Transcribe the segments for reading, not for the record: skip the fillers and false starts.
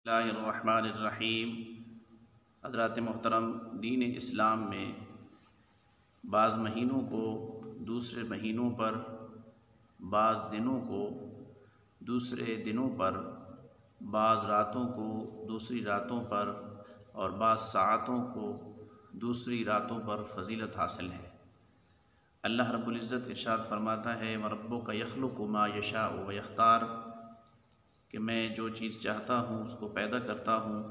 اللہ الرحمن الرحیم۔ حضرات محترم، دین اسلام میں بعض مہینوں کو دوسرے مہینوں پر، بعض دنوں کو دوسرے دنوں پر، بعض راتوں کو دوسری راتوں پر اور بعض ساعتوں کو دوسری راتوں پر فضیلت حاصل ہے۔ اللہ رب العزت ارشاد فرماتا ہے وَرَبُّكَ يَخْلُقُ مَا يَشَاءُ وَيَخْتَارُ، کہ میں جو چیز چاہتا ہوں اس کو پیدا کرتا ہوں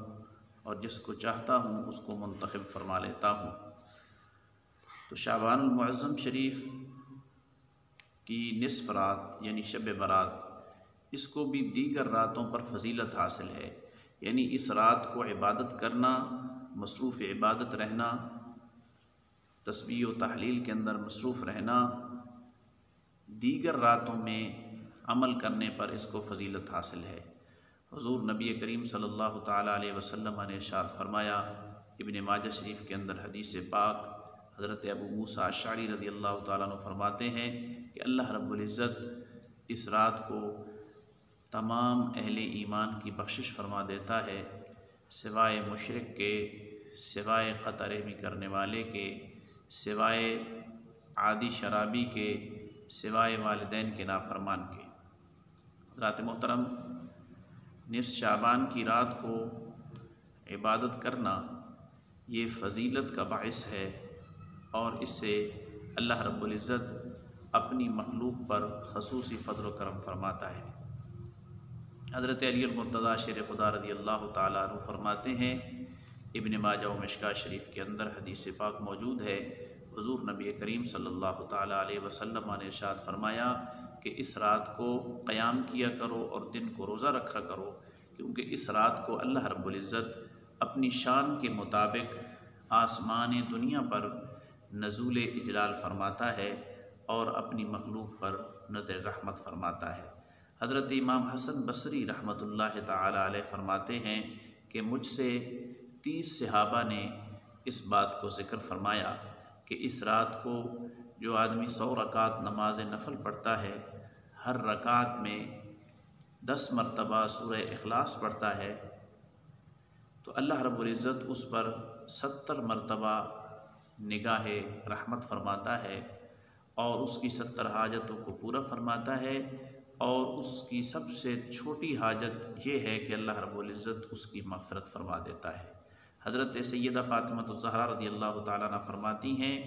اور جس کو چاہتا ہوں اس کو منتخب فرما لیتا ہوں۔ تو شعبان المعظم شریف کی نصف رات یعنی شب برات، اس کو بھی دیگر راتوں پر فضیلت حاصل ہے، یعنی اس رات کو عبادت کرنا، مصروف عبادت رہنا، تسبیح و تحلیل کے اندر مصروف رہنا، دیگر راتوں میں عمل کرنے پر اس کو فضیلت حاصل ہے۔ حضور نبی کریم صلی اللہ تعالیٰ علیہ وسلم نے ارشاد فرمایا، ابن ماجہ شریف کے اندر حدیث پاک، حضرت ابو موسیٰ اشعری رضی اللہ تعالیٰ عنہ فرماتے ہیں کہ اللہ رب العزت اس رات کو تمام اہل ایمان کی بخشش فرما دیتا ہے، سوائے مشرک کے، سوائے قطع رحمی کرنے والے کے، سوائے عادی شرابی کے، سوائے والدین کے نافرمان کے۔ حضرات محترم، نصف شعبان کی رات کو عبادت کرنا یہ فضیلت کا باعث ہے، اور اس سے اللہ رب العزت اپنی مخلوق پر خصوصی فضل و کرم فرماتا ہے۔ حضرت علی المرتضیٰ شیر خدا رضی اللہ تعالیٰ عنہ فرماتے ہیں، ابن ماجہ و مشکاہ شریف کے اندر حدیث پاک موجود ہے، حضور نبی کریم صلی اللہ تعالیٰ علیہ وسلم نے ارشاد فرمایا کہ اس رات کو قیام کیا کرو اور دن کو روزہ رکھا کرو، کیونکہ اس رات کو اللہ رب العزت اپنی شان کے مطابق آسمان دنیا پر نزول اجلال فرماتا ہے اور اپنی مخلوق پر نظر رحمت فرماتا ہے۔ حضرت امام حسن بصری رحمۃ اللہ تعالی علیہ فرماتے ہیں کہ مجھ سے 30 صحابہ نے اس بات کو ذکر فرمایا کہ اس رات کو جو آدمی 100 رکعت نماز نفل پڑھتا ہے، ہر رکعت میں 10 مرتبہ سورہ اخلاص پڑھتا ہے، تو اللہ رب العزت اس پر 70 مرتبہ نگاہ رحمت فرماتا ہے اور اس کی 70 حاجتوں کو پورا فرماتا ہے، اور اس کی سب سے چھوٹی حاجت یہ ہے کہ اللہ رب العزت اس کی مغفرت فرما دیتا ہے۔ حضرت سیدہ فاطمہ الزہرا رضی اللہ تعالیٰ عنہ فرماتی ہیں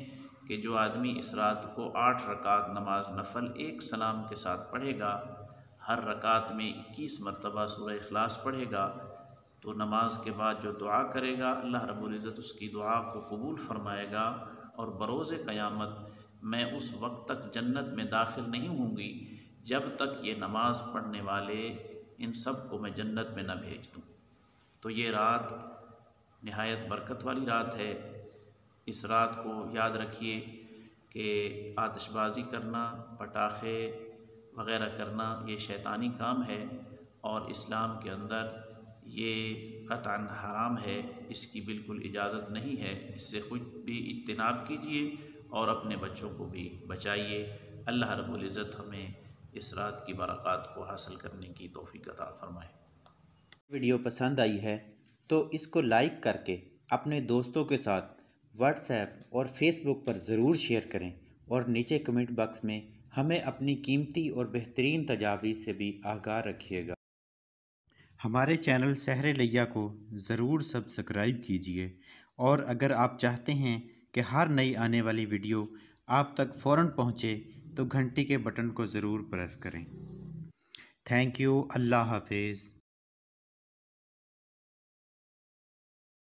کہ جو آدمی اس رات کو 8 رکعت نماز نفل ایک سلام کے ساتھ پڑھے گا، ہر رکعت میں 21 مرتبہ سورہ اخلاص پڑھے گا، تو نماز کے بعد جو دعا کرے گا اللہ رب العزت اس کی دعا کو قبول فرمائے گا، اور بروز قیامت میں اس وقت تک جنت میں داخل نہیں ہوں گی جب تک یہ نماز پڑھنے والے ان سب کو میں جنت میں نہ بھیج دوں۔ تو یہ رات نہایت برکت والی رات ہے۔ اس رات کو یاد رکھیے کہ آتش بازی کرنا، پٹاخے وغیرہ کرنا یہ شیطانی کام ہے، اور اسلام کے اندر یہ قطعاً حرام ہے، اس کی بالکل اجازت نہیں ہے۔ اس سے خود بھی اجتناب کیجیے اور اپنے بچوں کو بھی بچائیے۔ اللہ رب العزت ہمیں اس رات کی برکات کو حاصل کرنے کی توفیق عطا فرمائے۔ ویڈیو پسند آئی ہے تو اس کو لائک کر کے اپنے دوستوں کے ساتھ واٹس ایپ اور فیس بک پر ضرور شیئر کریں، اور نیچے کمنٹ باکس میں ہمیں اپنی قیمتی اور بہترین تجاویز سے بھی آگاہ رکھیے گا۔ ہمارے چینل سحر لیا کو ضرور سبسکرائب کیجیے، اور اگر آپ چاہتے ہیں کہ ہر نئی آنے والی ویڈیو آپ تک فوراً پہنچے تو گھنٹی کے بٹن کو ضرور پریس کریں۔ تھینک یو، اللہ حافظ۔